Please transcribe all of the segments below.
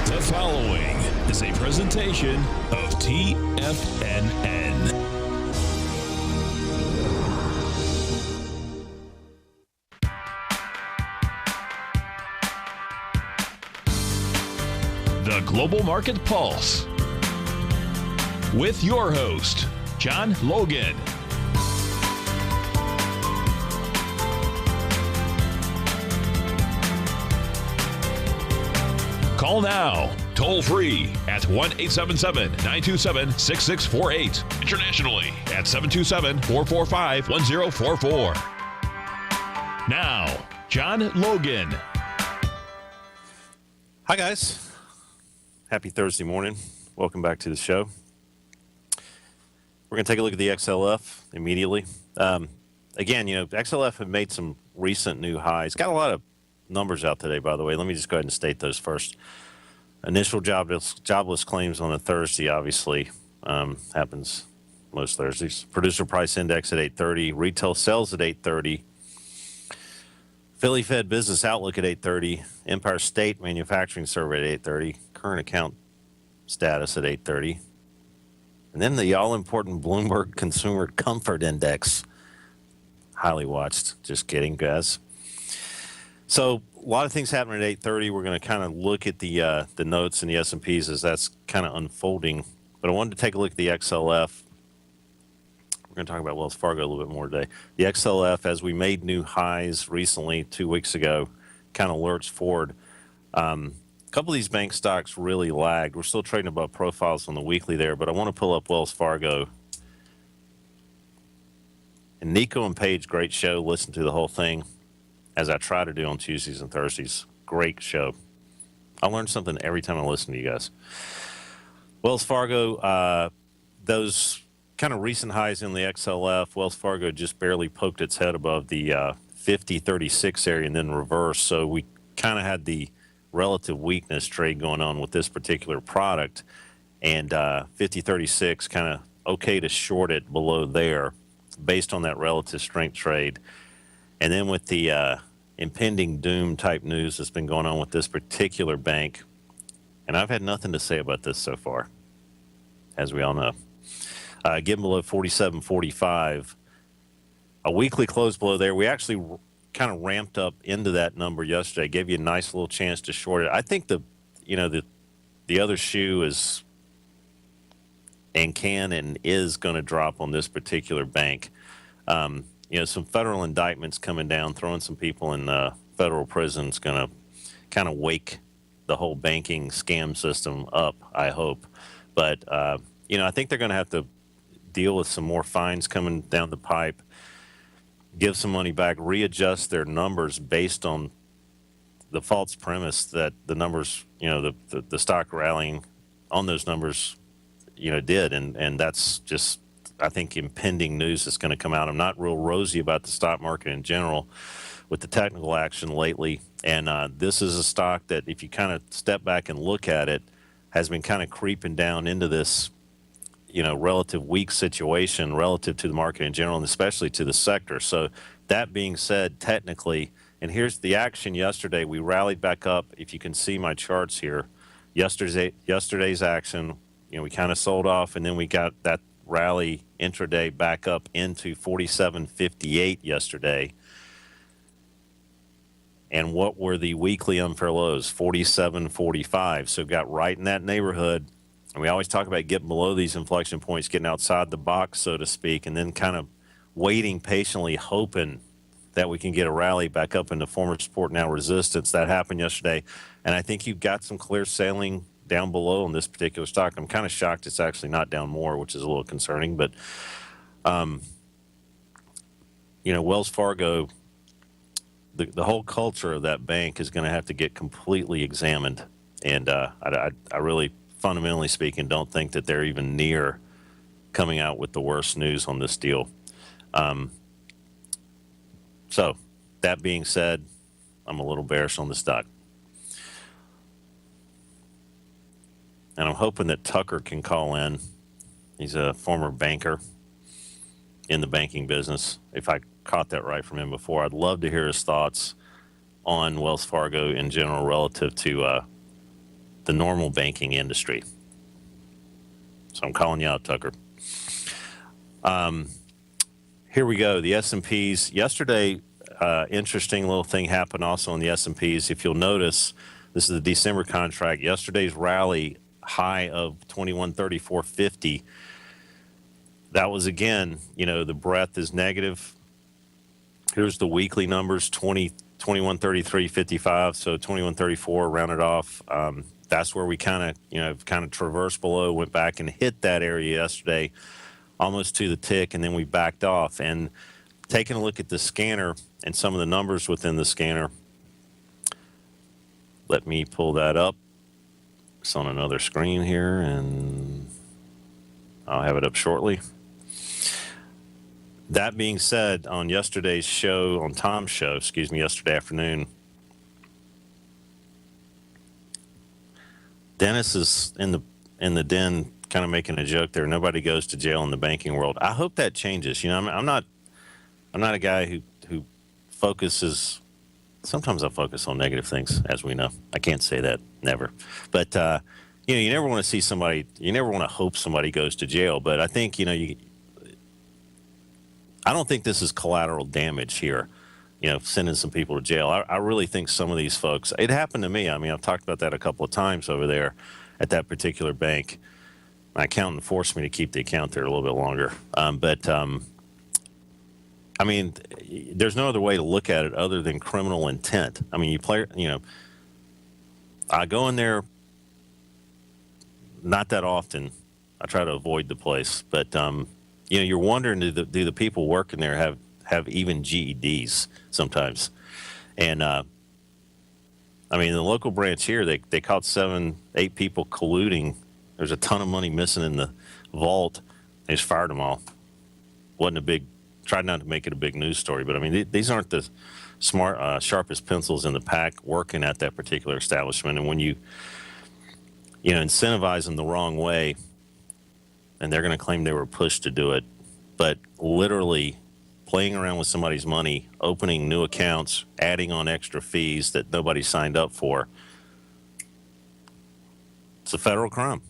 The following is a presentation of TFNN. The Global Market Pulse with your host, John Logan. Call now, toll free at 1-877-927-6648. Internationally at 727-445-1044. Now, John Logan. Hi, guys. Happy Thursday morning. Welcome back to the show. We're going to take a look at the XLF immediately. Again, XLF have made some recent new highs. Got a lot of numbers out today, by the way. Let me just go ahead and state those first. Initial jobless claims on a Thursday, obviously, happens most Thursdays. Producer price index at 8:30. Retail sales at 8:30. Philly Fed business outlook at 8:30. Empire State manufacturing survey at 8:30. Current account status at 8:30. And then the all-important Bloomberg Consumer Comfort Index. Highly watched. Just kidding, guys. So a lot of things happening at 8:30. We're going to kind of look at the notes and the S&Ps as that's kind of unfolding. But I wanted to take a look at the XLF. We're going to talk about Wells Fargo a little bit more today. The XLF, as we made new highs recently 2 weeks ago, kind of lurched forward. A couple of these bank stocks really lagged. We're still trading above profiles on the weekly there, but I want to pull up Wells Fargo. And Nico and Paige, great show. Listen to the whole thing, as I try to do on Tuesdays and Thursdays. Great show. I learn something every time I listen to you guys. Wells Fargo, those kind of recent highs in the XLF, Wells Fargo just barely poked its head above the 50-36 area and then reversed. So we kind of had the relative weakness trade going on with this particular product. And 50-36 kind of okay to short it below there based on that relative strength trade. And then with the impending doom type news that's been going on with this particular bank, and I've had nothing to say about this so far, as we all know. Getting below 47.45, a weekly close below there. We actually kind of ramped up into that number yesterday. Gave you a nice little chance to short it. I think the other shoe is and can and is going to drop on this particular bank. Some federal indictments coming down, throwing some people in federal prison is going to kind of wake the whole banking scam system up, I hope. But, I think they're going to have to deal with some more fines coming down the pipe, give some money back, readjust their numbers based on the false premise that the numbers, the stock rallying on those numbers, did. And that's just, I think, impending news that's going to come out. I'm not real rosy about the stock market in general with the technical action lately. And this is a stock that, if you kind of step back and look at it, has been kind of creeping down into this, relative weak situation relative to the market in general, and especially to the sector. So that being said, technically, and here's the action yesterday, we rallied back up. If you can see my charts here, yesterday's action, we kind of sold off, and then we got that rally intraday back up into 47.58 yesterday. And what were the weekly unfair lows? 47.45. So got right in that neighborhood. And we always talk about getting below these inflection points, getting outside the box, so to speak, and then kind of waiting patiently, hoping that we can get a rally back up into former support, now resistance. That happened yesterday. And I think you've got some clear sailing down below on this particular stock. I'm kind of shocked it's actually not down more, which is a little concerning. But, Wells Fargo, the whole culture of that bank is going to have to get completely examined. And I really, fundamentally speaking, don't think that they're even near coming out with the worst news on this deal. So that being said, I'm a little bearish on the stock. And I'm hoping that Tucker can call in. He's a former banker in the banking business. If I caught that right from him before, I'd love to hear his thoughts on Wells Fargo in general relative to the normal banking industry. So I'm calling you out, Tucker. Here we go. The S&Ps yesterday. Interesting little thing happened also on the S&Ps. If you'll notice, this is the December contract. Yesterday's rally high of 2134.50. That was, again, the breadth is negative. Here's the weekly numbers, 2133.55. So 2134 rounded off. That's where we kind of traversed below, went back and hit that area yesterday, almost to the tick, and then we backed off. And taking a look at the scanner and some of the numbers within the scanner, let me pull that up. It's on another screen here, and I'll have it up shortly. That being said, on yesterday's show, on Tom's show, yesterday afternoon, Dennis is in the den kind of making a joke there. Nobody goes to jail in the banking world. I hope that changes. I'm not a guy who focuses. Sometimes I focus on negative things, as we know. I can't say that, never. But, you never want to see somebody, you never want to hope somebody goes to jail. But I think, I don't think this is collateral damage here, sending some people to jail. I really think some of these folks, it happened to me. I mean, I've talked about that a couple of times over there at that particular bank. My accountant forced me to keep the account there a little bit longer. I mean, there's no other way to look at it other than criminal intent. I mean, I go in there not that often. I try to avoid the place, but you're wondering, do the people working there have even GEDs sometimes? And I mean, the local branch here, they caught 7-8 people colluding. There's a ton of money missing in the vault. They just fired them all. Wasn't a big. Tried not to make it a big news story, but I mean, these aren't the sharpest pencils in the pack working at that particular establishment. And when you incentivize them the wrong way, and they're going to claim they were pushed to do it, but literally playing around with somebody's money, opening new accounts, adding on extra fees that nobody signed up for, it's a federal crime.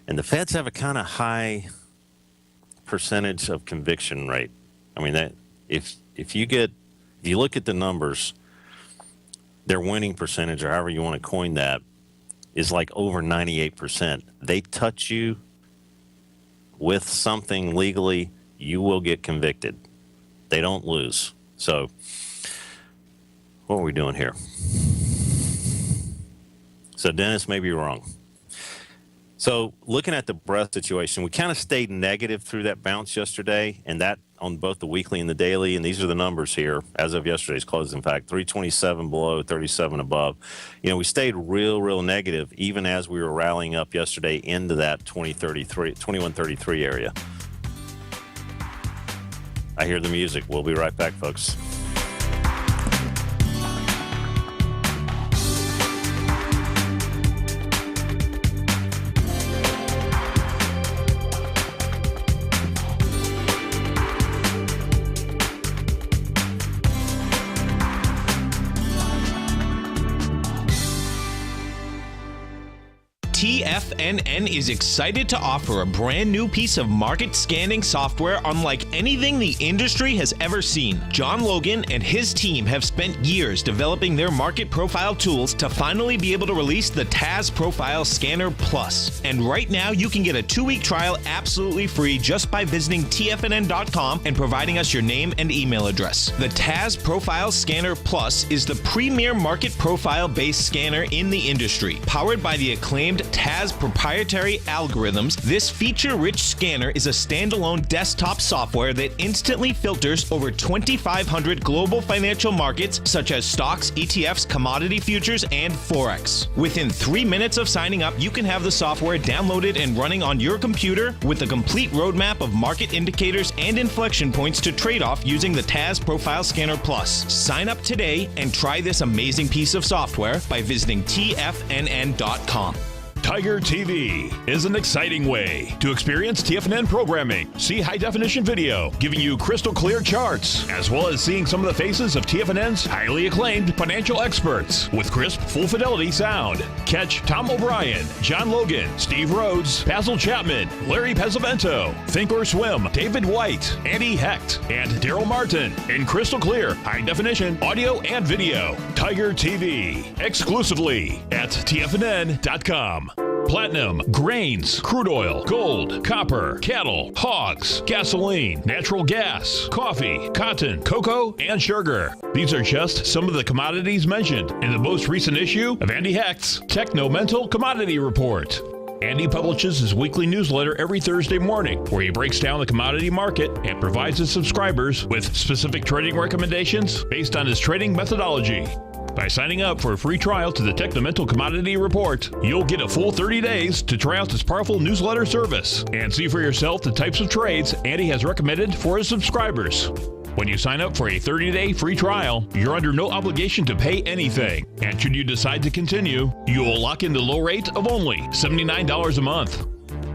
And the feds have a kind of high percentage of conviction rate. I mean, that if you look at the numbers, their winning percentage, or however you want to coin that, is like over 98%. They touch you with something legally, you will get convicted. They don't lose. So what are we doing here? So Dennis may be wrong. So looking at the breadth situation, we kind of stayed negative through that bounce yesterday, and that on both the weekly and the daily, and these are the numbers here as of yesterday's close. In fact, 327 below, 37 above. We stayed real negative even as we were rallying up yesterday into that 2133 area. I hear the music. We'll be right back, folks. TFNN is excited to offer a brand new piece of market scanning software unlike anything the industry has ever seen. John Logan and his team have spent years developing their market profile tools to finally be able to release the TAS Profile Scanner Plus. And right now you can get a 2-week trial absolutely free just by visiting TFNN.com and providing us your name and email address. The TAS Profile Scanner Plus is the premier market profile-based scanner in the industry. Powered by the acclaimed TAS proprietary algorithms, this feature-rich scanner is a standalone desktop software that instantly filters over 2,500 global financial markets such as stocks, ETFs, commodity futures, and Forex. Within 3 minutes of signing up, you can have the software downloaded and running on your computer with a complete roadmap of market indicators and inflection points to trade off using the TAS Profile Scanner Plus. Sign up today and try this amazing piece of software by visiting TFNN.com. Tiger TV is an exciting way to experience TFNN programming. See high-definition video giving you crystal clear charts, as well as seeing some of the faces of TFNN's highly acclaimed financial experts with crisp, full-fidelity sound. Catch Tom O'Brien, John Logan, Steve Rhodes, Basil Chapman, Larry Pesavento, Think or Swim, David White, Andy Hecht, and Daryl Martin in crystal clear, high-definition audio and video. Tiger TV, exclusively at TFNN.com. Platinum, grains, crude oil, gold, copper, cattle, hogs, gasoline, natural gas, coffee, cotton, cocoa, and sugar. These are just some of the commodities mentioned in the most recent issue of Andy Hecht's Techno-Mental Commodity Report. Andy publishes his weekly newsletter every Thursday morning, where he breaks down the commodity market and provides his subscribers with specific trading recommendations based on his trading methodology. By signing up for a free trial to the Techno-Mental Commodity Report, you'll get a full 30 days to try out this powerful newsletter service and see for yourself the types of trades Andy has recommended for his subscribers. When you sign up for a 30-day free trial, you're under no obligation to pay anything. And should you decide to continue, you will lock in the low rate of only $79 a month.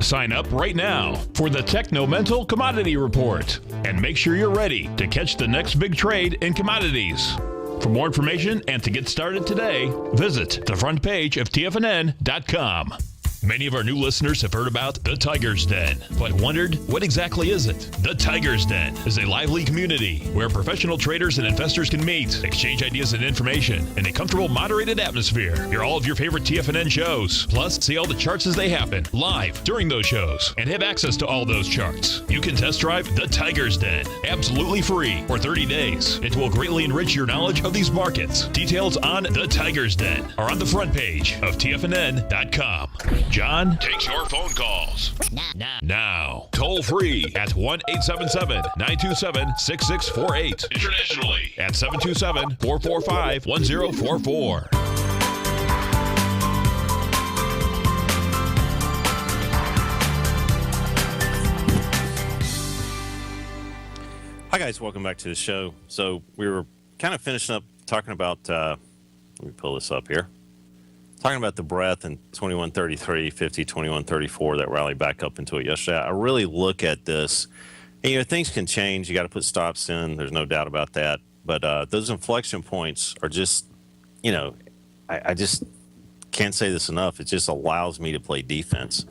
Sign up right now for the Techno-Mental Commodity Report and make sure you're ready to catch the next big trade in commodities. For more information and to get started today, visit the front page of TFNN.com. Many of our new listeners have heard about the Tiger's Den, but wondered, what exactly is it? The Tiger's Den is a lively community where professional traders and investors can meet, exchange ideas and information in a comfortable, moderated atmosphere. Hear all of your favorite TFNN shows, plus see all the charts as they happen live during those shows, and have access to all those charts. You can test drive the Tiger's Den absolutely free for 30 days. It will greatly enrich your knowledge of these markets. Details on the Tiger's Den are on the front page of TFNN.com. John takes your phone calls. Now, toll free at 1-877-927-6648. Internationally at 727-445-1044. Hi, guys. Welcome back to the show. So we were kind of finishing up talking about, let me pull this up here. Talking about the breadth and 2133, 50, 2134 that rallied back up into it yesterday. I really look at this, and, things can change. You got to put stops in. There's no doubt about that. But those inflection points are just, I just can't say this enough. It just allows me to play defense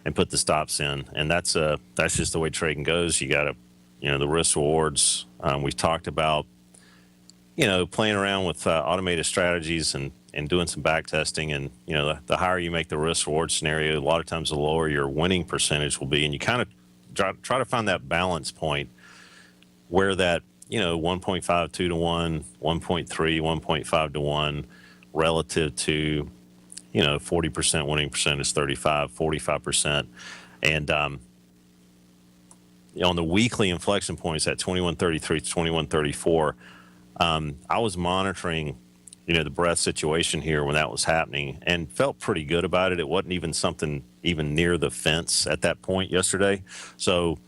and put the stops in. And that's just the way trading goes. You got to, the risk rewards. We've talked about, playing around with automated strategies and doing some back testing, and the higher you make the risk reward scenario, a lot of times the lower your winning percentage will be, and you kind of try to find that balance point where that 1.52 to 1, 1.3, 1.5 to 1 relative to 40% winning percentage, 45%, and on the weekly inflection points at 2133 to 2134, I was monitoring the breadth situation here when that was happening and felt pretty good about it. It wasn't even something even near the fence at that point yesterday. So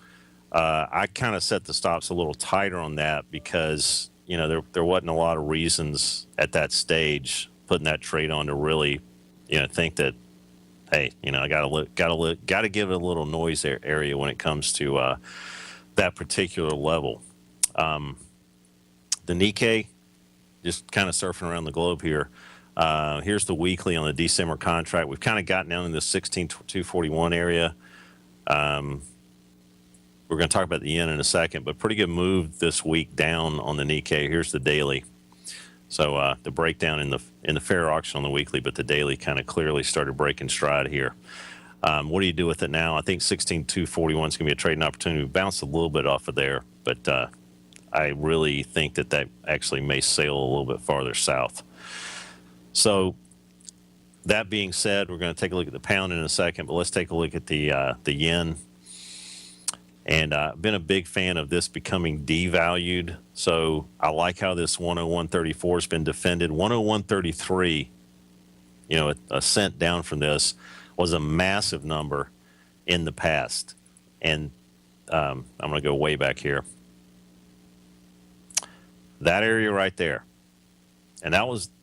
I kind of set the stops a little tighter on that because, there wasn't a lot of reasons at that stage putting that trade on to really, think that, hey, I got to give it a little noise area when it comes to that particular level. The Nikkei, just kind of surfing around the globe here. Here's the weekly on the December contract. We've kind of gotten down in the 16,241 area. We're going to talk about the yen in a second, but pretty good move this week down on the Nikkei. Here's the daily. So the breakdown in the fair auction on the weekly, but the daily kind of clearly started breaking stride here. What do you do with it now? I think 16,241 is going to be a trading opportunity. We bounced a little bit off of there, but I really think that actually may sail a little bit farther south. So that being said, we're going to take a look at the pound in a second, but let's take a look at the yen. And I've been a big fan of this becoming devalued. So I like how this 101.34 has been defended. 101.33, a cent down from this, was a massive number in the past. And I'm going to go way back here. That area right there. And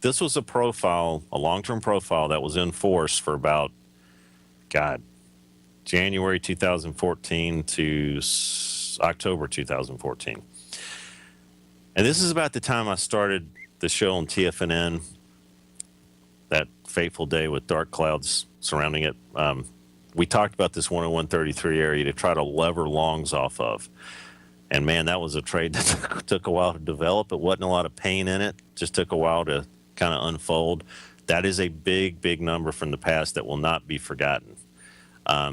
this was a profile, a long-term profile that was in force for about God, January 2014 to October 2014. And this is about the time I started the show on TFNN, that fateful day with dark clouds surrounding it. We talked about this 101.33 area to try to lever longs off of. And, man, that was a trade that took a while to develop. It wasn't a lot of pain in it. Just took a while to kind of unfold. That is a big, big number from the past that will not be forgotten.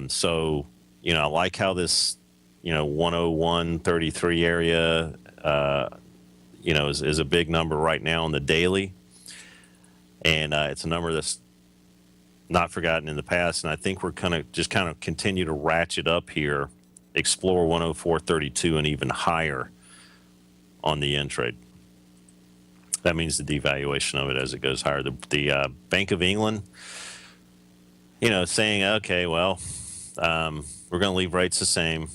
So, you know, I like how this, you know, 101.33 area, you know, is a big number right now on the daily. And it's a number that's not forgotten in the past. And I think we're kind of continue to ratchet up here, explore 104.32 and even higher on the end trade. That means the devaluation of it as it goes higher. The Bank of England, you know, saying, okay, well, we're going to leave rates the same.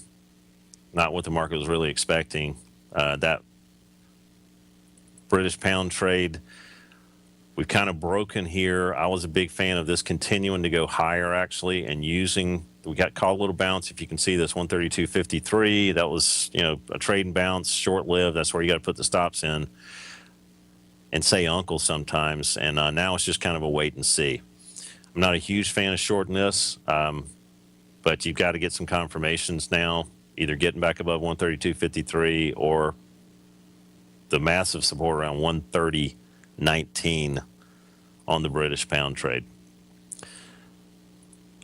Not what the market was really expecting. That British pound trade, we've kind of broken here. I was a big fan of this continuing to go higher, actually, and using, we got caught a little bounce. If you can see this 132.53, that was, you know, a trade and bounce, short-lived. That's where you got to put the stops in and say uncle sometimes. And now it's just kind of a wait and see. I'm not a huge fan of shorting this, but you've got to get some confirmations now, either getting back above 132.53 or the massive support around 130.19 on the British pound trade.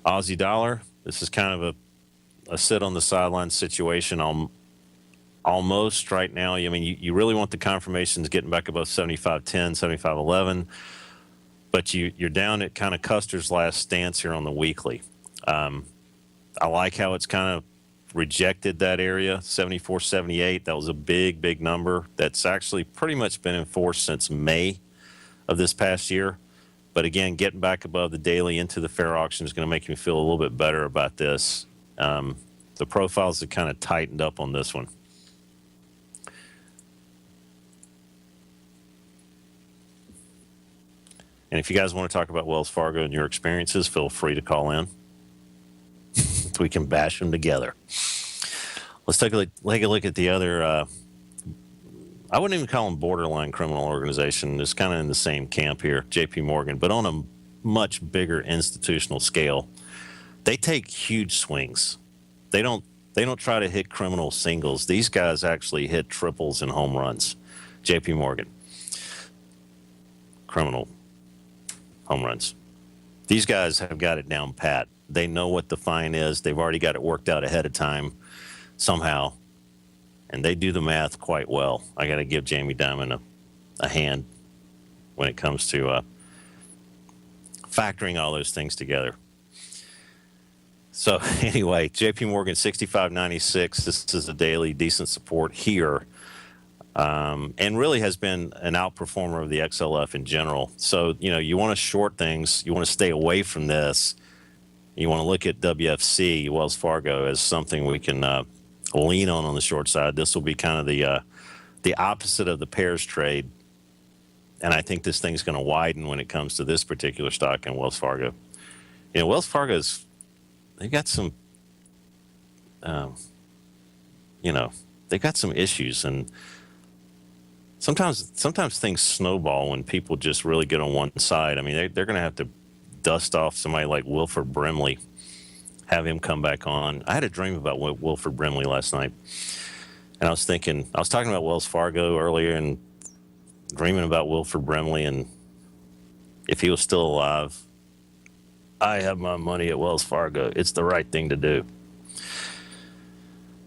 Aussie dollar, this is kind of a sit on the sideline situation almost right now. I mean, you really want the confirmations getting back above 75.10, 75.11, but you're down at kind of Custer's last stance here on the weekly. I like how it's kind of rejected that area, 74.78. That was a big, big number that's actually pretty much been enforced since May of this past year. But again, getting back above the daily into the fair auction is going to make me feel a little bit better about this. The profiles have kind of tightened up on this one. And if you guys want to talk about Wells Fargo and your experiences, feel free to call in. We can bash them together. Let's take a look at the other, I wouldn't even call them borderline criminal organization. It's kind of in the same camp here, JP Morgan, but on a much bigger institutional scale. They take huge swings. They don't try to hit criminal singles. These guys actually hit triples and home runs. JP Morgan. Criminal home runs. These guys have got it down pat. They know what the fine is. They've already got it worked out ahead of time somehow, and they do the math quite well. I got to give Jamie Dimon a hand when it comes to factoring all those things together. So anyway, JP Morgan 65.96. This is a daily decent support here, and really has been an outperformer of the XLF in general. So, you know, you want to short things. You want to stay away from this. You want to look at WFC, Wells Fargo, as something we can lean on the short side. This will be kind of the opposite of the pairs trade, and I think this thing's going to widen when it comes to this particular stock in Wells Fargo. You know, Wells Fargo's, they've got some, you know, they've got some issues, and sometimes things snowball when people just really get on one side. I mean, they're going to have to dust off somebody like Wilford Brimley, have him come back on. I had a dream about Wilford Brimley last night, and I was talking about Wells Fargo earlier and dreaming about Wilford Brimley, and if he was still alive, I have my money at Wells Fargo. It's the right thing to do.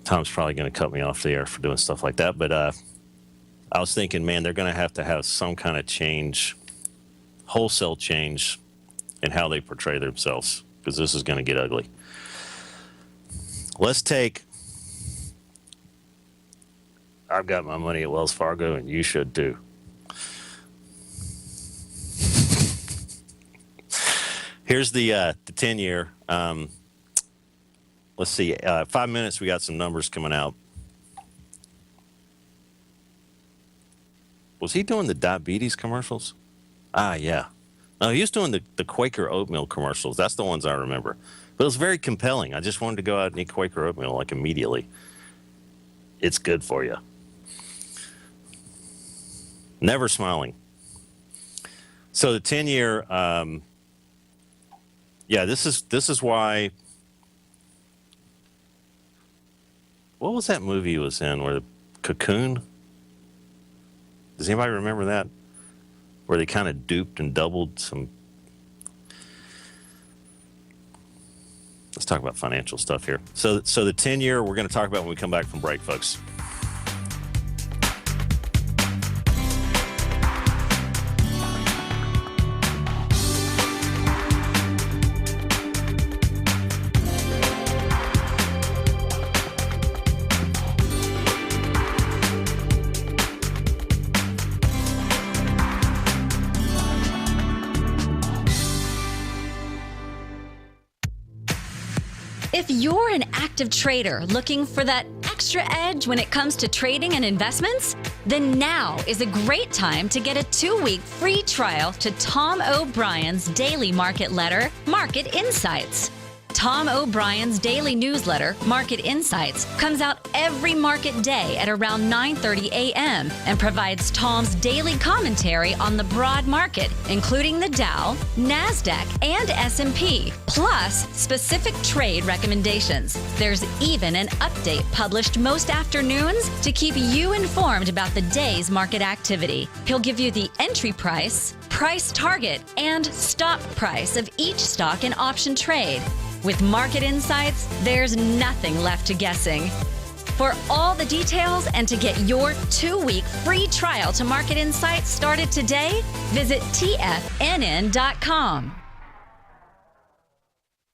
Tom's probably going to cut me off the air for doing stuff like that, but I was thinking, man, they're going to have some kind of change, wholesale change, and how they portray themselves, because this is going to get ugly. Let's take, I've got my money at Wells Fargo, and you should too. Here's the 10-year. Let's see, 5 minutes, we got some numbers coming out. Was he doing the diabetes commercials? Ah, yeah. No, he was doing the Quaker oatmeal commercials. That's the ones I remember. But it was very compelling. I just wanted to go out and eat Quaker oatmeal like immediately. It's good for you. Never smiling. So the 10-year, this is why. What was that movie he was in? Where the Cocoon? Does anybody remember that? Where they kind of duped and doubled some. Let's talk about financial stuff here. So the 10-year, we're going to talk about when we come back from break, folks. If you're an active trader looking for that extra edge when it comes to trading and investments, then now is a great time to get a 2-week free trial to Tom O'Brien's daily market letter, Market Insights. Tom O'Brien's daily newsletter, Market Insights, comes out every market day at around 9:30 a.m. and provides Tom's daily commentary on the broad market, including the Dow, NASDAQ, and S&P, plus specific trade recommendations. There's even an update published most afternoons to keep you informed about the day's market activity. He'll give you the entry price, price target, and stop price of each stock and option trade. With Market Insights, there's nothing left to guessing. For all the details and to get your 2-week free trial to Market Insights started today, visit TFNN.com.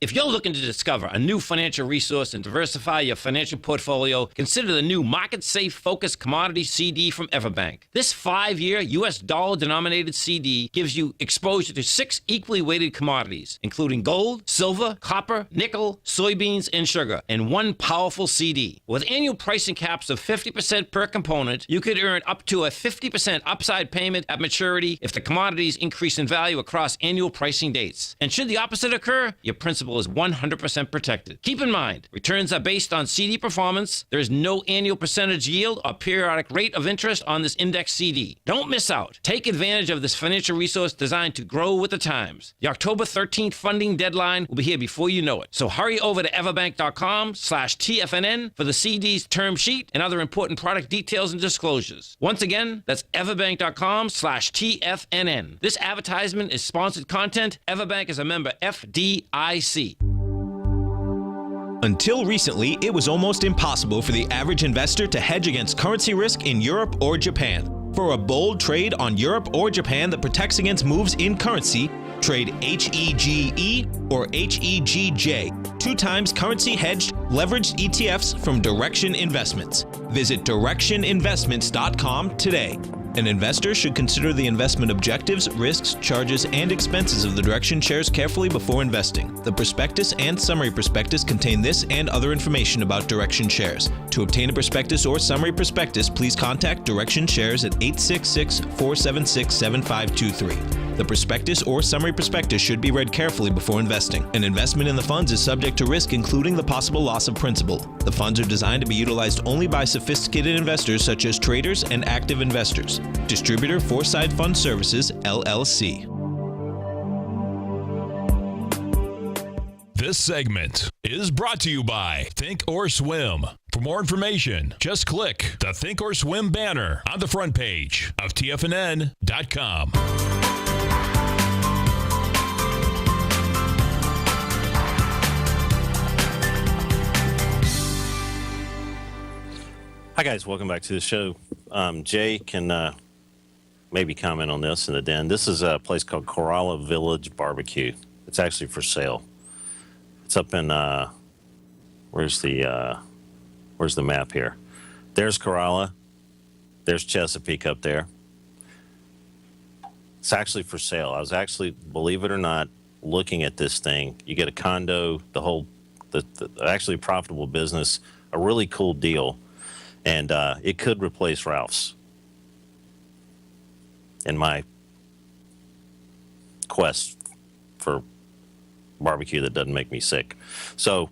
If you're looking to discover a new financial resource and diversify your financial portfolio, consider the new Market Safe Focused Commodity CD from Everbank. This 5-year U.S. dollar-denominated CD gives you exposure to 6 equally weighted commodities, including gold, silver, copper, nickel, soybeans, and sugar, in one powerful CD. With annual pricing caps of 50% per component, you could earn up to a 50% upside payment at maturity if the commodities increase in value across annual pricing dates. And should the opposite occur, your principal is 100% protected. Keep in mind, returns are based on CD performance. There is no annual percentage yield or periodic rate of interest on this index CD. Don't miss out. Take advantage of this financial resource designed to grow with the times. The October 13th funding deadline will be here before you know it. So hurry over to everbank.com/TFNN for the CD's term sheet and other important product details and disclosures. Once again, that's everbank.com/TFNN. This advertisement is sponsored content. Everbank is a member FDIC. Until recently, it was almost impossible for the average investor to hedge against currency risk in Europe or Japan. For a bold trade on Europe or Japan that protects against moves in currency, trade HEGE or HEGJ, 2 times currency hedged leveraged ETFs from Direction Investments. Visit directioninvestments.com today. An investor should consider the investment objectives, risks, charges, and expenses of the Direction shares carefully before investing. The prospectus and summary prospectus contain this and other information about Direction shares. To obtain a prospectus or summary prospectus, please contact Direction Shares at 866-476-7523. The prospectus or summary prospectus should be read carefully before investing. An investment in the funds is subject to risk, including the possible loss of principal. The funds are designed to be utilized only by sophisticated investors such as traders and active investors. Distributor Foreside Fund Services, LLC. This segment is brought to you by Think or Swim. For more information, just click the Think or Swim banner on the front page of TFNN.com. Hi, guys. Welcome back to the show. Jay can maybe comment on this in the den. This is a place called Corolla Village Barbecue. It's actually for sale. It's up in, where's the map here? There's Corolla. There's Chesapeake up there. It's actually for sale. I was actually, believe it or not, looking at this thing. You get a condo, the actually profitable business, a really cool deal. And it could replace Ralph's in my quest for barbecue that doesn't make me sick. So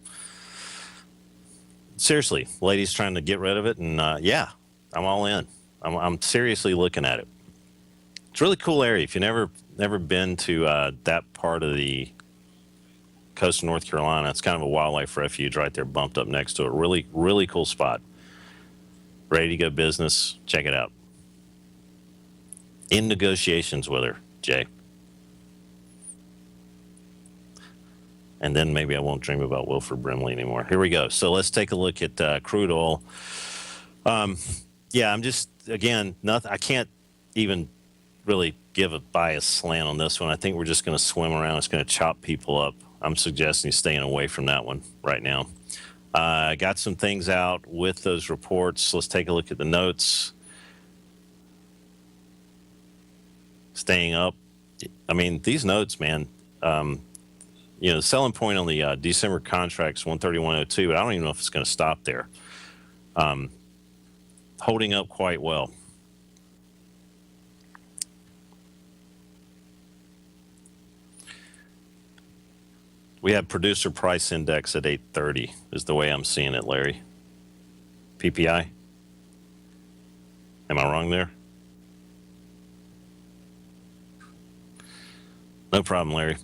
seriously, ladies trying to get rid of it, and yeah, I'm all in. I'm seriously looking at it. It's a really cool area. If you've never been to that part of the coast of North Carolina, it's kind of a wildlife refuge right there, bumped up next to it. Really, really cool spot. Ready to go business? Check it out. In negotiations with her, Jay. And then maybe I won't dream about Wilford Brimley anymore. Here we go. So let's take a look at crude oil. Yeah, I'm just, again, nothing. I can't even really give a biased slant on this one. I think we're just going to swim around. It's going to chop people up. I'm suggesting staying away from that one right now. I got some things out with those reports. Let's take a look at the notes. Staying up. I mean, these notes, man, you know, the selling point on the December contracts, 131.02, but I don't even know if it's going to stop there. Holding up quite well. We have producer price index at 830 is the way I'm seeing it, Larry. PPI? Am I wrong there? No problem, Larry.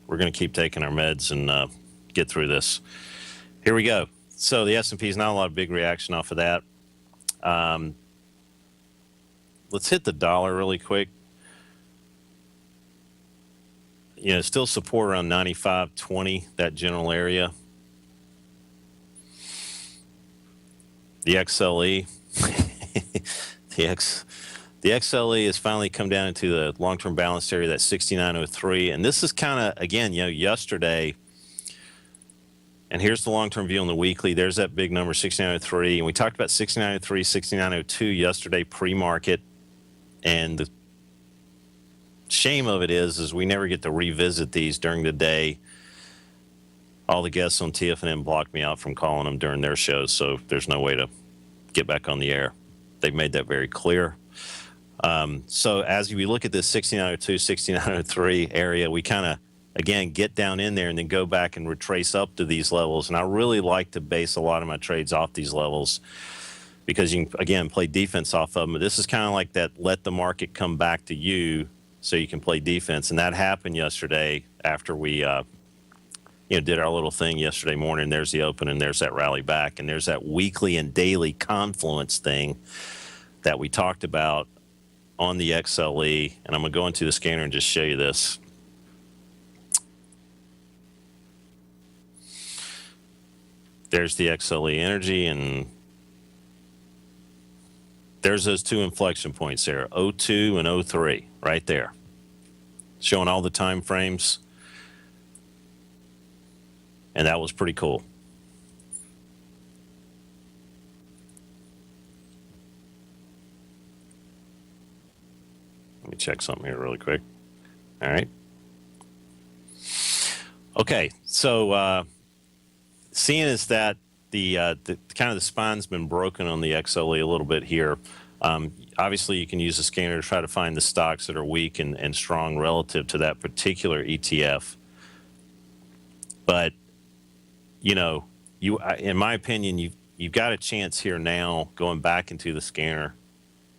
We're going to keep taking our meds and get through this. Here we go. So the S&P is not a lot of big reaction off of that. Let's hit the dollar really quick. You know, still support around 95.20, that general area. The XLE, the XLE has finally come down into the long-term balance area, that 69.03. And this is kind of, again, you know, yesterday, and here's the long-term view on the weekly. There's that big number, 69.03. And we talked about 69.03, 69.02 yesterday pre-market. And the shame of it is we never get to revisit these during the day. All the guests on TFNN blocked me out from calling them during their shows, so there's no way to get back on the air. They've made that very clear. So as we look at this 69.02, 69.03 area, we kind of, again, get down in there and then go back and retrace up to these levels. And I really like to base a lot of my trades off these levels because you can, again, play defense off of them. But this is kind of like that let the market come back to you so you can play defense. And that happened yesterday after we did our little thing yesterday morning. There's the open and there's that rally back. And there's that weekly and daily confluence thing that we talked about on the XLE. And I'm going to go into the scanner and just show you this. There's the XLE energy, and there's those two inflection points there, 02 and 03, right there. Showing all the time frames. And that was pretty cool. Let me check something here really quick. All right. Okay, so seeing as that the kind of the spine's been broken on the XLE a little bit here, obviously you can use the scanner to try to find the stocks that are weak and strong relative to that particular ETF. But, you know, in my opinion, you've got a chance here now going back into the scanner.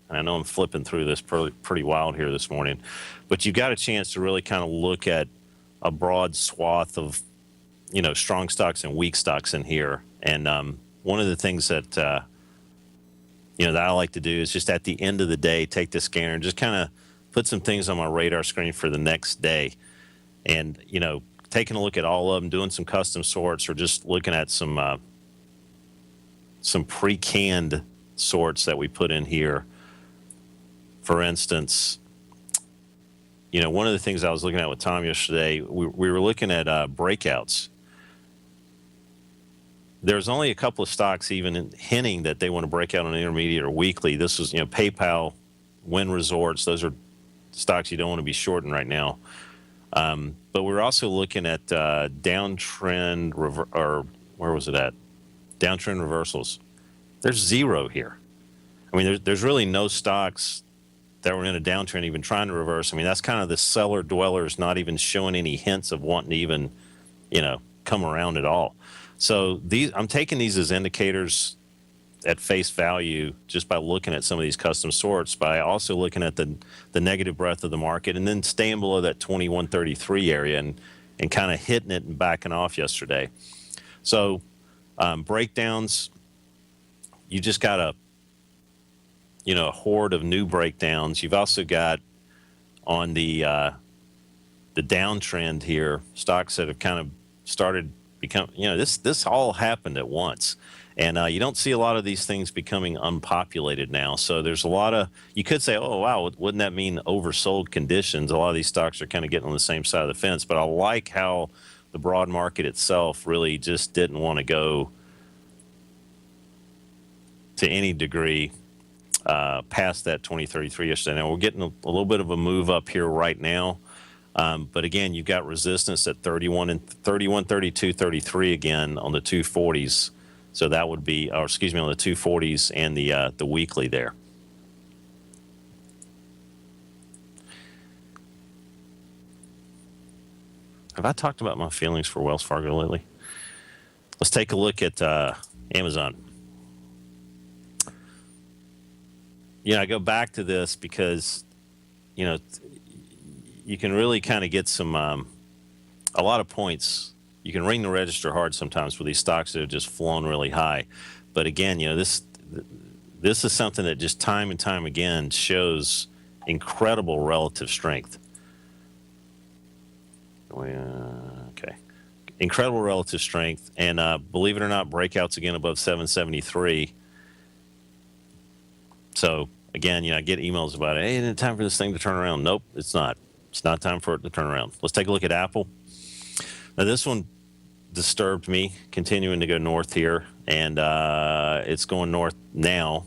And I know I'm flipping through this pretty wild here this morning, but you've got a chance to really kind of look at a broad swath of, you know, strong stocks and weak stocks in here. And one of the things that, that I like to do is just at the end of the day, take the scanner and just kind of put some things on my radar screen for the next day. And, you know, taking a look at all of them, doing some custom sorts, or just looking at some pre-canned sorts that we put in here. For instance, you know, one of the things I was looking at with Tom yesterday, we were looking at breakouts. There's only a couple of stocks even hinting that they want to break out on intermediate or weekly. This was, you know, PayPal, Wynn Resorts. Those are stocks you don't want to be shorting right now. But we're also looking at downtrend, or where was it at? Downtrend reversals. There's zero here. I mean, there's really no stocks that were in a downtrend even trying to reverse. I mean, that's kind of the seller dwellers not even showing any hints of wanting to even come around at all. So I'm taking these as indicators at face value just by looking at some of these custom sorts, by also looking at the negative breadth of the market and then staying below that 2133 area and kind of hitting it and backing off yesterday. So breakdowns, you just got a horde of new breakdowns. You've also got on the downtrend here, stocks that have kind of started become, this all happened at once. And you don't see a lot of these things becoming unpopulated now. So there's a lot of, you could say, oh, wow, wouldn't that mean oversold conditions? A lot of these stocks are kind of getting on the same side of the fence. But I like how the broad market itself really just didn't want to go to any degree past that 2033 yesterday. Now we're getting a little bit of a move up here right now. But again, you've got resistance at 31, 32, 33 again on the 240s. So that would be, on the 240s and the weekly there. Have I talked about my feelings for Wells Fargo lately? Let's take a look at Amazon. I go back to this because, you can really kind of get some, a lot of points. You can ring the register hard sometimes with these stocks that have just flown really high. But again, this is something that just time and time again shows incredible relative strength. Okay. Incredible relative strength. And believe it or not, breakouts again above 773. So again, I get emails about it. Hey, isn't it time for this thing to turn around? Nope, it's not. It's not time for it to turn around. Let's take a look at Apple. Now, this one disturbed me, continuing to go north here, and it's going north now.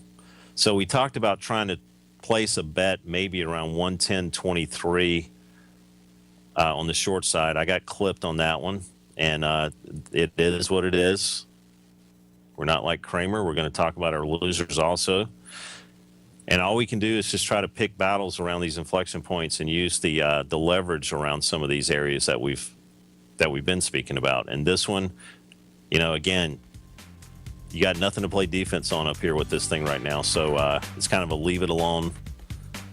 So we talked about trying to place a bet maybe around 110.23 on the short side. I got clipped on that one, and it is what it is. We're not like Kramer. We're going to talk about our losers also. And all we can do is just try to pick battles around these inflection points and use the leverage around some of these areas that we've been speaking about. And this one, again, you got nothing to play defense on up here with this thing right now. So it's kind of a leave it alone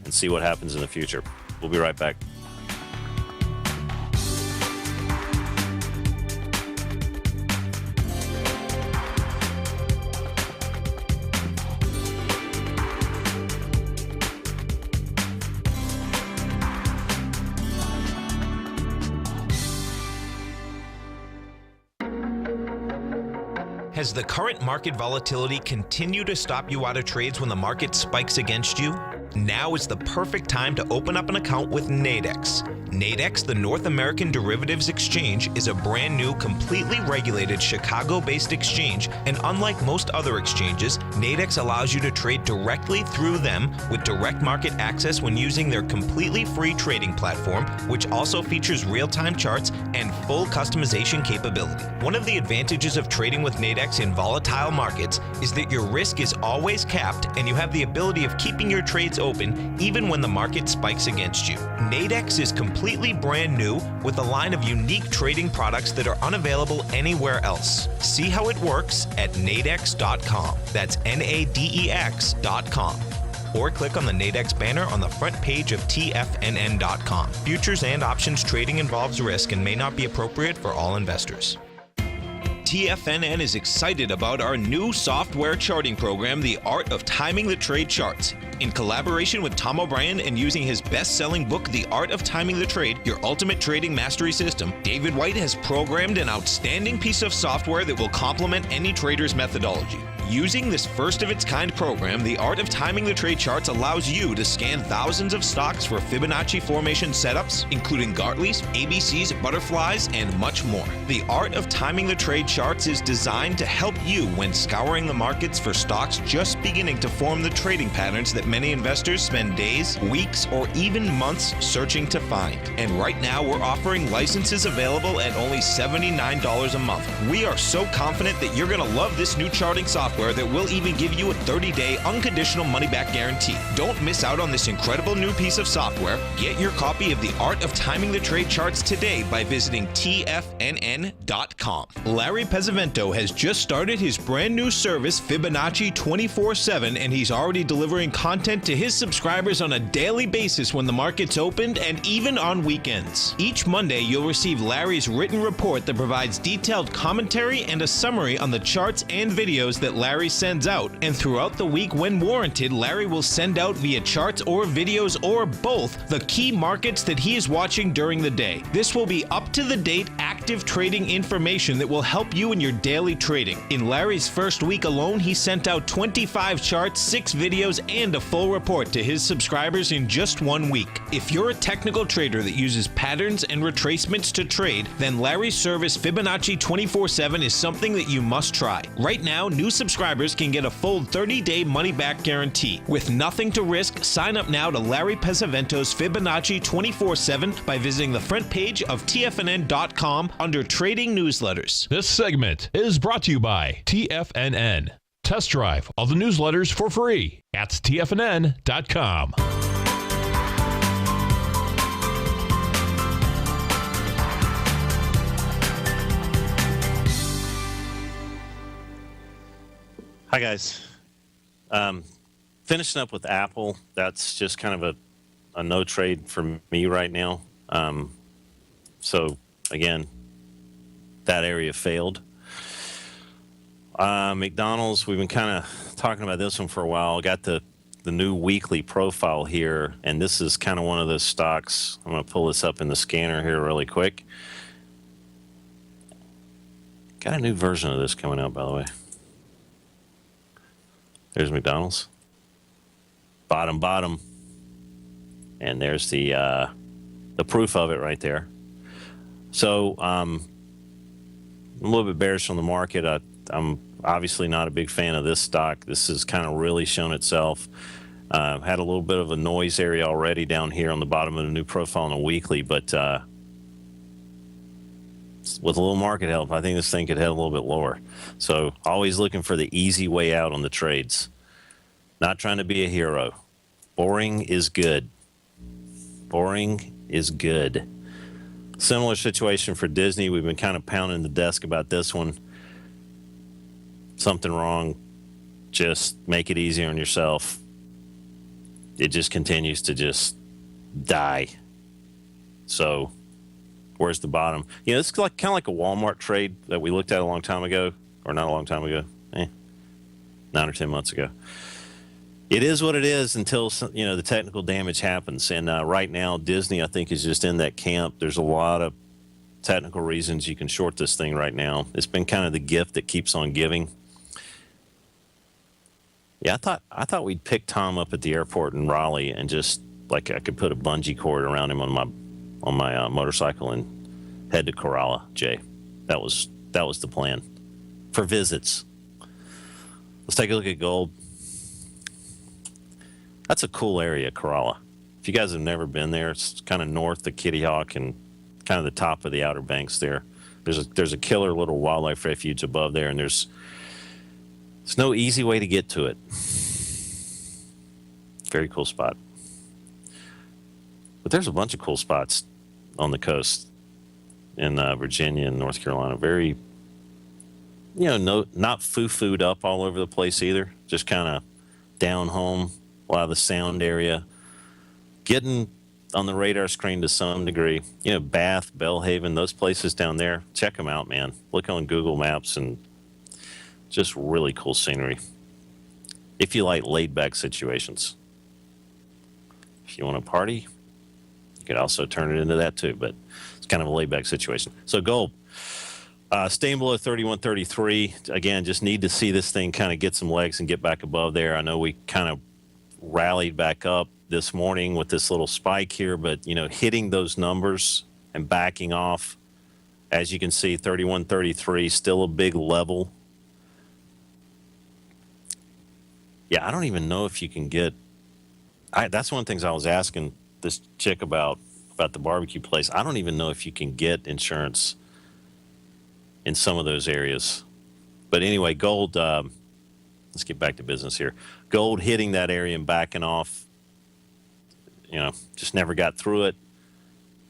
and see what happens in the future. We'll be right back. Has the current market volatility continued to stop you out of trades when the market spikes against you? Now is the perfect time to open up an account with Nadex. Nadex, the North American Derivatives Exchange, is a brand new, completely regulated Chicago-based exchange, and unlike most other exchanges, Nadex allows you to trade directly through them with direct market access when using their completely free trading platform, which also features real-time charts and full customization capability. One of the advantages of trading with Nadex in volatile markets is that your risk is always capped and you have the ability of keeping your trades open even when the market spikes against you. Nadex is completely brand new with a line of unique trading products that are unavailable anywhere else. See how it works at nadex.com. That's NADEX.com. Or click on the Nadex banner on the front page of TFNN.com. Futures and options trading involves risk and may not be appropriate for all investors. TFNN is excited about our new software charting program, The Art of Timing the Trade Charts. In collaboration with Tom O'Brien and using his best-selling book, The Art of Timing the Trade, Your Ultimate Trading Mastery System, David White has programmed an outstanding piece of software that will complement any trader's methodology. Using this first-of-its-kind program, The Art of Timing the Trade Charts allows you to scan thousands of stocks for Fibonacci formation setups, including Gartley's, ABC's, butterflies, and much more. The Art of Timing the Trade Charts is designed to help you when scouring the markets for stocks just beginning to form the trading patterns that many investors spend days, weeks, or even months searching to find. And right now, we're offering licenses available at only $79 a month. We are so confident that you're going to love this new charting software software that will even give you a 30-day unconditional money-back guarantee. Don't miss out on this incredible new piece of software. Get your copy of The Art of Timing the Trade Charts today by visiting TFNN.com. Larry Pesavento has just started his brand new service, Fibonacci 24/7, and he's already delivering content to his subscribers on a daily basis when the market's opened and even on weekends. Each Monday, you'll receive Larry's written report that provides detailed commentary and a summary on the charts and videos that Larry sends out. And throughout the week, when warranted, Larry will send out via charts or videos or both the key markets that he is watching during the day. This will be up-to-the-date active trading information that will help you in your daily trading. In Larry's first week alone, he sent out 25 charts, 6 videos, and a full report to his subscribers in just 1 week. If you're a technical trader that uses patterns and retracements to trade, then Larry's service Fibonacci 24/7 is something that you must try. Right now, new subscribers can get a full 30-day money-back guarantee. With nothing to risk, sign up now to Larry Pesavento's Fibonacci 24/7 by visiting the front page of TFNN.com under Trading Newsletters. This segment is brought to you by TFNN. Test drive all the newsletters for free at TFNN.com. Hi, guys. Finishing up with Apple. That's just kind of a no trade for me right now. So, again, that area failed. McDonald's, we've been kind of talking about this one for a while. Got the new weekly profile here, and this is kind of one of those stocks. I'm going to pull this up in the scanner here really quick. Got a new version of this coming out, by the way. There's McDonald's. Bottom. And there's the proof of it right there. So I'm a little bit bearish on the market. I'm obviously not a big fan of this stock. This has kind of really shown itself. Had a little bit of a noise area already down here on the bottom of the new profile on a weekly, but with a little market help, I think this thing could head a little bit lower. So always looking for the easy way out on the trades. Not trying to be a hero. Boring is good. Boring is good. Similar situation for Disney. We've been kind of pounding the desk about this one. Something wrong. Just make it easy on yourself. It just continues to just die. So where's the bottom? You know, it's like kind of like a Walmart trade that we looked at a long time ago, or not a long time ago, 9 or 10 months ago. It is what it is until, you know, the technical damage happens. And right now, Disney, I think, is just in that camp. There's a lot of technical reasons you can short this thing right now. It's been kind of the gift that keeps on giving. Yeah, I thought we'd pick Tom up at the airport in Raleigh and just, like, I could put a bungee cord around him on my motorcycle and head to Corolla, Jay. That was the plan for visits. Let's take a look at gold. That's a cool area, Corolla. If you guys have never been there, it's kind of north of Kitty Hawk and kind of the top of the Outer Banks there. There's a killer little wildlife refuge above there, and there's no easy way to get to it. Very cool spot. But there's a bunch of cool spots on the coast in Virginia and North Carolina. Very, not foo-fooed up all over the place either. Just kind of down home. A lot of the sound area. Getting on the radar screen to some degree. Bath, Bellhaven, those places down there. Check them out, man. Look on Google Maps and just really cool scenery. If you like laid-back situations. If you want to party, you could also turn it into that too, but it's kind of a laid-back situation. So gold, staying below 31.33. Again, just need to see this thing kind of get some legs and get back above there. I know we kind of rallied back up this morning with this little spike here, but hitting those numbers and backing off, as you can see, 31.33, still a big level. Yeah, I don't even know if you can get. That's one of the things I was asking this chick about the barbecue place. I don't even know if you can get insurance in some of those areas. But anyway, gold let's get back to business here. Gold hitting that area and backing off. Just never got through it.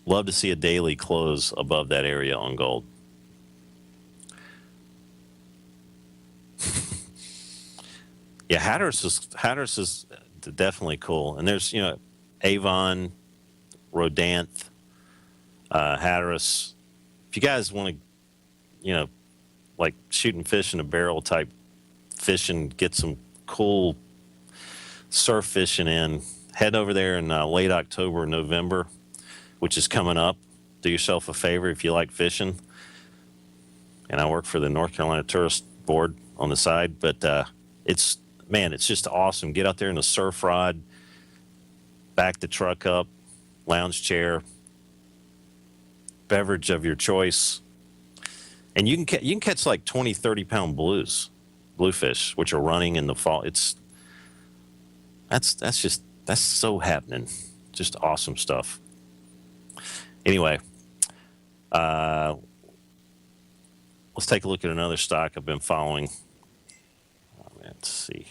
Love to see a daily close above that area on gold. Yeah, Hatteras is definitely cool. And there's, Avon, Rodanth, Hatteras. If you guys want to, like shooting fish in a barrel type fishing, get some cool surf fishing in, head over there in late October, November, which is coming up. Do yourself a favor if you like fishing. And I work for the North Carolina Tourist Board on the side, but it's just awesome. Get out there in a surf rod, back the truck up, lounge chair, beverage of your choice. And you can catch like 20, 30-pound bluefish, which are running in the fall. That's so happening. Just awesome stuff. Anyway, let's take a look at another stock I've been following. Let's see.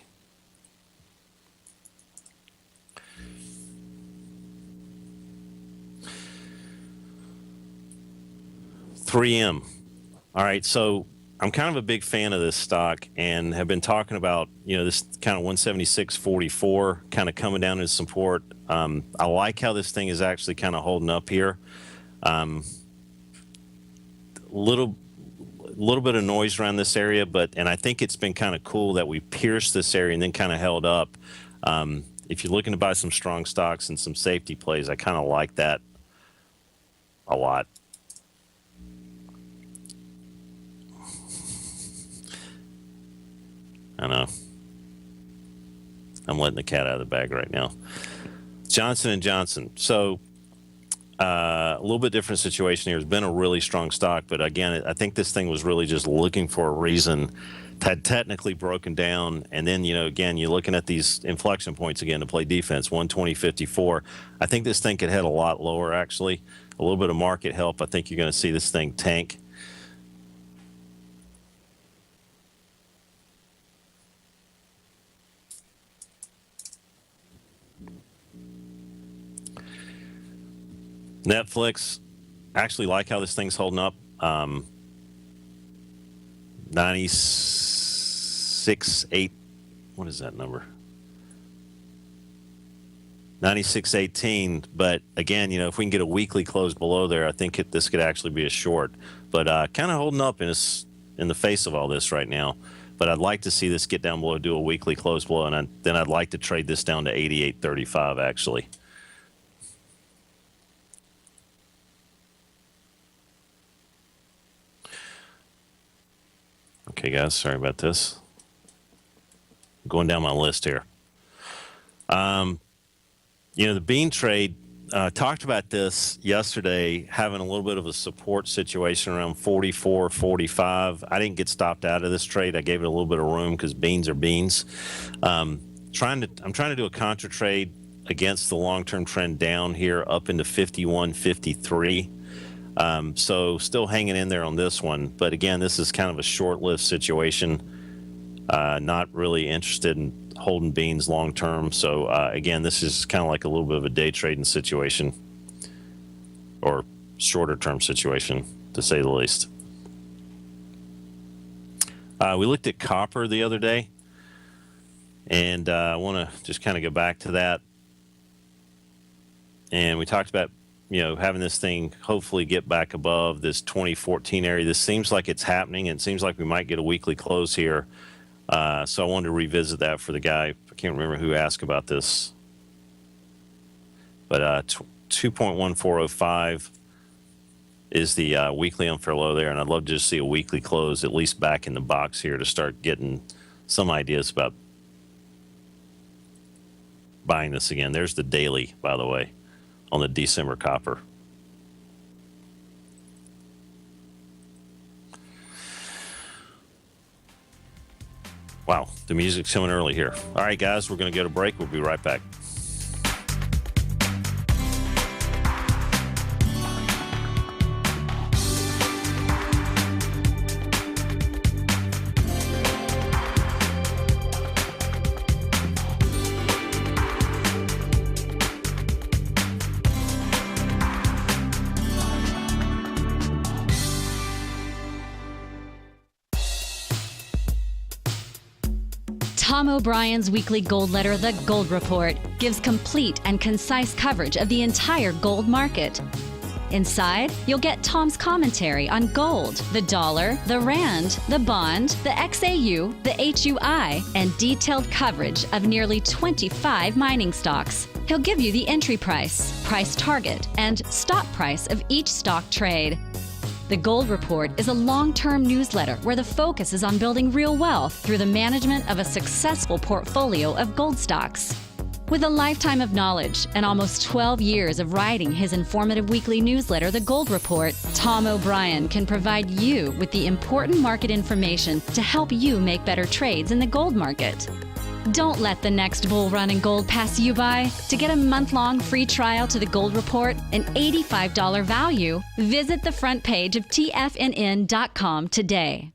$3M. All right, so I'm kind of a big fan of this stock and have been talking about, this kind of 176.44 kind of coming down into support. I like how this thing is actually kind of holding up here. Little bit of noise around this area, and I think it's been kind of cool that we pierced this area and then kind of held up. If you're looking to buy some strong stocks and some safety plays, I kind of like that a lot. I know. I'm letting the cat out of the bag right now. Johnson & Johnson. So a little bit different situation here. It's been a really strong stock, but again, I think this thing was really just looking for a reason. Had technically broken down, and then, again, you're looking at these inflection points again to play defense, 120.54. I think this thing could head a lot lower, actually. A little bit of market help. I think you're going to see this thing tank. Netflix, actually like how this thing's holding up. 96.8. What is that number? 96.18. But again, if we can get a weekly close below there, I think this could actually be a short. But kind of holding up in the face of all this right now. But I'd like to see this get down below, do a weekly close below, and then I'd like to trade this down to 88.35 actually. Okay, guys, sorry about this. Going down my list here. The bean trade, talked about this yesterday, having a little bit of a support situation around 44, 45. I didn't get stopped out of this trade. I gave it a little bit of room because beans are beans. I'm trying to do a contra trade against the long-term trend down here up into 51, 53. So still hanging in there on this one. But again, this is kind of a short-lived situation. Not really interested in holding beans long-term. So again, this is kind of like a little bit of a day trading situation or shorter-term situation, to say the least. We looked at copper the other day, and I want to just kind of go back to that. And we talked about having this thing hopefully get back above this 2014 area. This seems like it's happening, and it seems like we might get a weekly close here. So I wanted to revisit that for the guy. I can't remember who asked about this. But 2.1405 is the weekly unfair low there, and I'd love to just see a weekly close at least back in the box here to start getting some ideas about buying this again. There's the daily, by the way, on the December copper. Wow, the music's coming early here. All right, guys, we're going to go to break. We'll be right back. Tom O'Brien's weekly gold letter, The Gold Report, gives complete and concise coverage of the entire gold market. Inside, you'll get Tom's commentary on gold, the dollar, the rand, the bond, the XAU, the HUI, and detailed coverage of nearly 25 mining stocks. He'll give you the entry price, price target, and stop price of each stock trade. The Gold Report is a long-term newsletter where the focus is on building real wealth through the management of a successful portfolio of gold stocks. With a lifetime of knowledge and almost 12 years of writing his informative weekly newsletter, The Gold Report, Tom O'Brien can provide you with the important market information to help you make better trades in the gold market. Don't let the next bull run in gold pass you by. To get a month-long free trial to the Gold Report, an $85 value, visit the front page of TFNN.com today.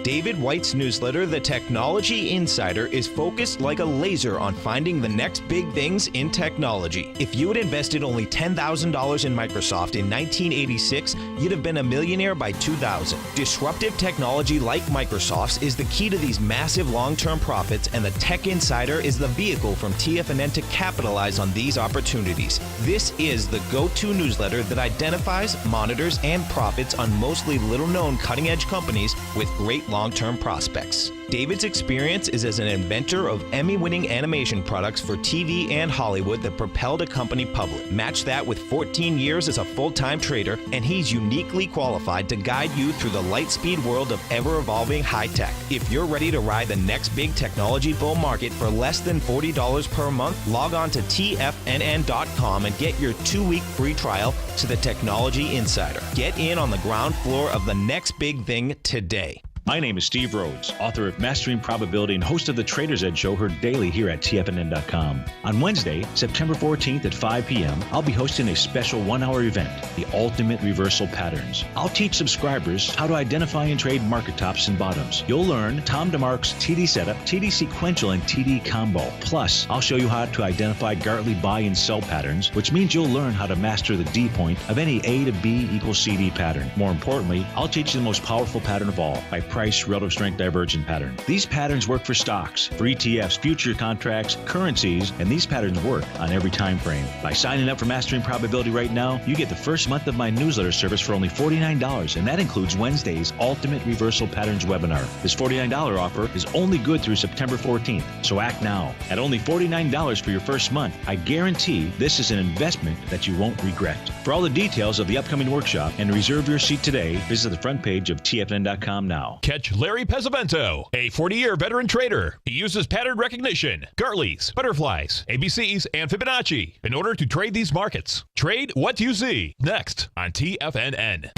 David White's newsletter, The Technology Insider, is focused like a laser on finding the next big things in technology. If you had invested only $10,000 in Microsoft in 1986, you'd have been a millionaire by 2000. Disruptive technology like Microsoft's is the key to these massive long-term profits, and the Tech Insider is the vehicle from TFNN to capitalize on these opportunities. This is the go-to newsletter that identifies, monitors, and profits on mostly little-known cutting-edge companies with great long-term prospects. David's experience is as an inventor of Emmy-winning animation products for TV and Hollywood that propelled a company public. Match that with 14 years as a full-time trader, and he's uniquely qualified to guide you through the light-speed world of ever-evolving high-tech. If you're ready to ride the next big technology bull market for less than $40 per month, log on to TFNN.com and get your 2-week free trial to the Technology Insider. Get in on the ground floor of the next big thing today. My name is Steve Rhodes, author of Mastering Probability and host of the Trader's Edge Show, heard daily here at TFNN.com. On Wednesday, September 14th at 5 p.m., I'll be hosting a special 1-hour event, The Ultimate Reversal Patterns. I'll teach subscribers how to identify and trade market tops and bottoms. You'll learn Tom DeMark's TD Setup, TD Sequential, and TD Combo. Plus, I'll show you how to identify Gartley buy and sell patterns, which means you'll learn how to master the D point of any A to B equals CD pattern. More importantly, I'll teach you the most powerful pattern of all, by price relative strength divergent pattern. These patterns work for stocks, for ETFs, future contracts, currencies, and these patterns work on every time frame. By signing up for Mastering Probability right now, you get the first month of my newsletter service for only $49, and that includes Wednesday's Ultimate Reversal Patterns webinar. This $49 offer is only good through September 14th, so act now. At only $49 for your first month, I guarantee this is an investment that you won't regret. For all the details of the upcoming workshop and reserve your seat today, visit the front page of TFNN.com now. Catch Larry Pesavento, a 40-year veteran trader. He uses pattern recognition, Gartleys, butterflies, ABCs, and Fibonacci in order to trade these markets. Trade what you see. Next on TFNN.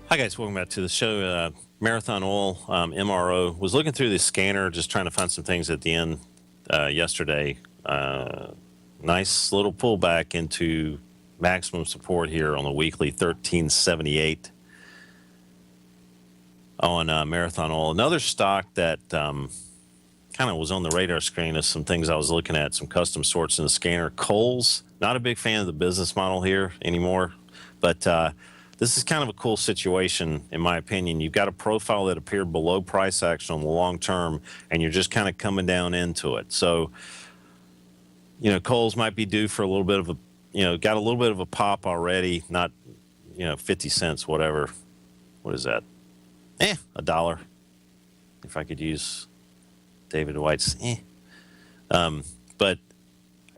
Hi guys, welcome back to the show. Marathon Oil, MRO. Was looking through this scanner, just trying to find some things at the end yesterday. Nice little pullback into maximum support here on the weekly, 1378 on Marathon Oil. Another stock that kind of was on the radar screen of some things I was looking at, some custom sorts in the scanner. Kohl's, not a big fan of the business model here anymore, but this is kind of a cool situation, in my opinion. You've got a profile that appeared below price action on the long term, and you're just kind of coming down into it. So, you know, Kohl's might be due for a little bit of a, got a little bit of a pop already, not, 50 cents, whatever. What is that? $1. If I could use David White's, But,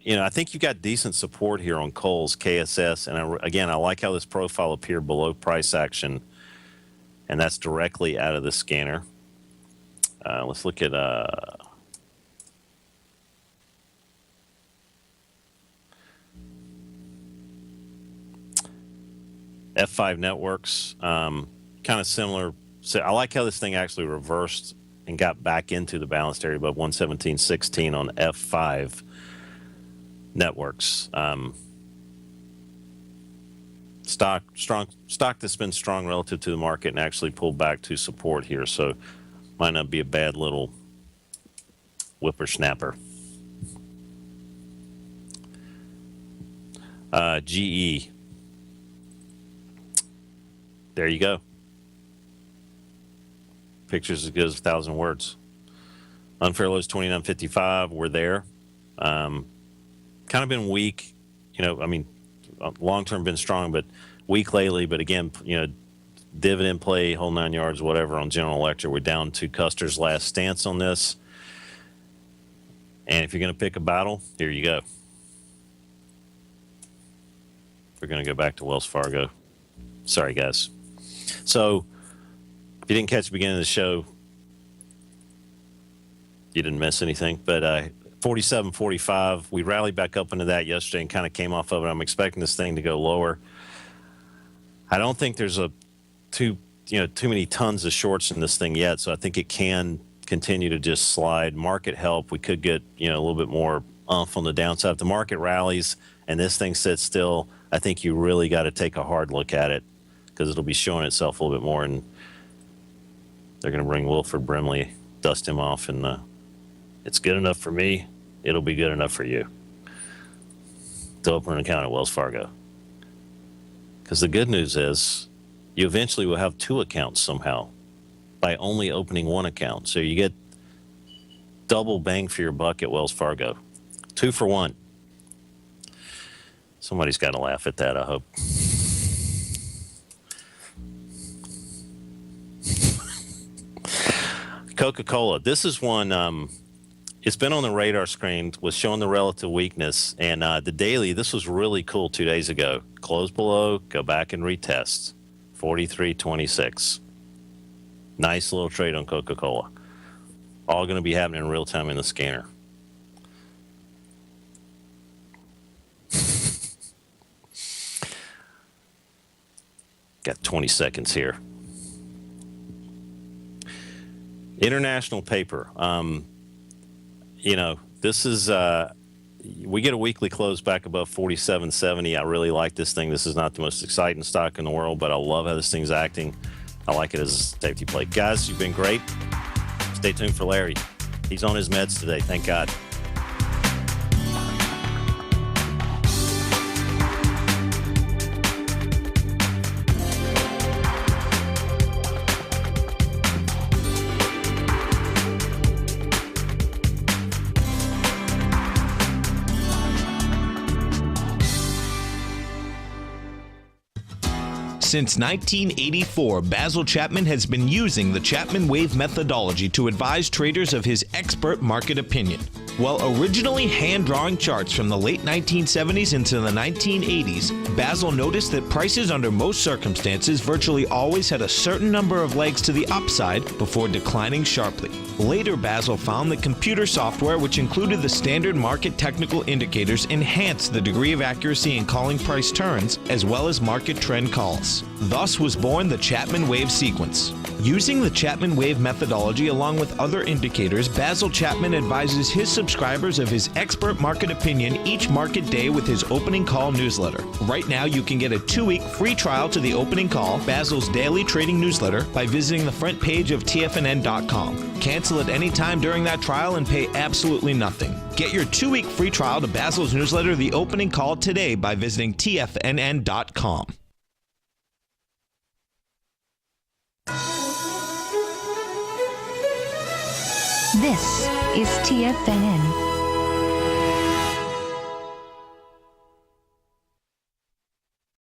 I think you got decent support here on Kohl's, KSS. And again, I like how this profile appeared below price action, and that's directly out of the scanner. Let's look at F5 Networks, kind of similar. So I like how this thing actually reversed and got back into the balanced area above 117.16 on F5 Networks. Stock that's been strong relative to the market and actually pulled back to support here. So might not be a bad little whippersnapper. GE. There you go. Pictures as good as 1,000 words. Unfair lows 29.55. We're there. Kind of been weak. Long term been strong, but weak lately. But again, dividend play, whole 9 yards, whatever on General Electric. We're down to Custer's last stance on this. And if you're going to pick a battle, here you go. We're going to go back to Wells Fargo. Sorry, guys. So if you didn't catch the beginning of the show, you didn't miss anything. But 47.45, we rallied back up into that yesterday and kind of came off of it. I'm expecting this thing to go lower. I don't think there's too many tons of shorts in this thing yet, so I think it can continue to just slide. Market help, we could get a little bit more oomph on the downside. If the market rallies and this thing sits still, I think you really got to take a hard look at it because it'll be showing itself a little bit more, and they're going to bring Wilford Brimley, dust him off, and it's good enough for me. It'll be good enough for you to open an account at Wells Fargo. Because the good news is you eventually will have 2 accounts somehow by only opening 1 account. So you get double bang for your buck at Wells Fargo. 2 for 1. Somebody's got to laugh at that, I hope. Coca-Cola. This is one, it's been on the radar screen, was showing the relative weakness. And the daily, this was really cool 2 days ago. Close below, go back and retest. 43.26. Nice little trade on Coca-Cola. All going to be happening in real time in the scanner. Got 20 seconds here. International paper. This is, we get a weekly close back above 47.70. I really like this thing. This is not the most exciting stock in the world, but I love how this thing's acting. I like it as a safety play. Guys, you've been great. Stay tuned for Larry. He's on his meds today, thank God. Since 1984, Basil Chapman has been using the Chapman Wave methodology to advise traders of his expert market opinion. While originally hand-drawing charts from the late 1970s into the 1980s, Basil noticed that prices under most circumstances virtually always had a certain number of legs to the upside before declining sharply. Later, Basil found that computer software, which included the standard market technical indicators, enhanced the degree of accuracy in calling price turns, as well as market trend calls. Thus was born the Chapman Wave sequence. Using the Chapman Wave methodology along with other indicators, Basil Chapman advises his subscribers of his expert market opinion each market day with his opening call newsletter. Right now, you can get a 2-week free trial to the opening call, Basil's daily trading newsletter, by visiting the front page of TFNN.com. Cancel at any time during that trial and pay absolutely nothing. Get your 2-week free trial to Basil's newsletter, The Opening Call, today by visiting TFNN.com. This is TFNN.